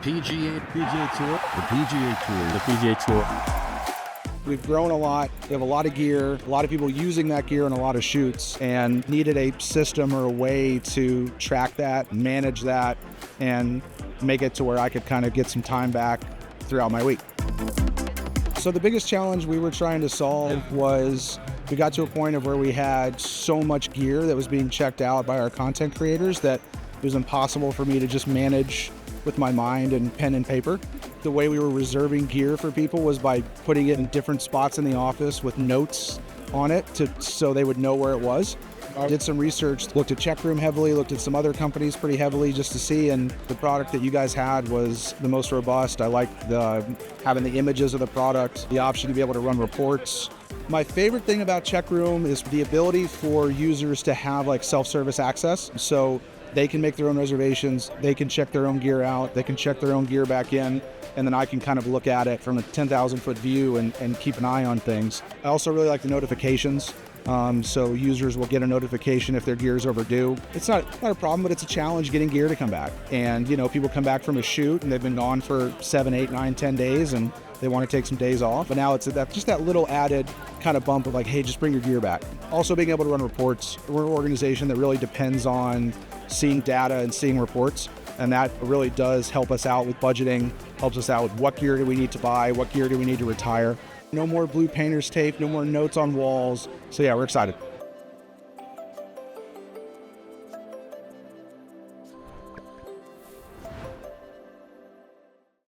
PGA Tour. The PGA Tour. The PGA Tour. We've grown a lot. We have a lot of gear, a lot of people using that gear in a lot of shoots, and needed a system or a way to track that, manage that, and make it to where I could kind of get some time back throughout my week. So the biggest challenge we were trying to solve was we got to a point of where we had so much gear that was being checked out by our content creators that it was impossible for me to just manage with my mind and pen and paper. The way we were reserving gear for people was by putting it in different spots in the office with notes on it so they would know where it was. I did some research, looked at Cheqroom heavily, looked at some other companies pretty heavily just to see, and the product that you guys had was the most robust. I liked having the images of the product, the option to be able to run reports. My favorite thing about Cheqroom is the ability for users to have like self-service access. So they can make their own reservations, they can check their own gear out, they can check their own gear back in, and then I can kind of look at it from a 10,000 foot view and keep an eye on things. I also really like the notifications. So users will get a notification if their gear is overdue. It's not a problem, but it's a challenge getting gear to come back. And people come back from a shoot and they've been gone for 7, 8, 9, 10 days and they want to take some days off. But now it's just that little added kind of bump of like, hey, just bring your gear back. Also being able to run reports. We're an organization that really depends on seeing data and seeing reports. And that really does help us out with budgeting, helps us out with what gear do we need to buy, what gear do we need to retire. No more blue painter's tape, no more notes on walls. So yeah, we're excited.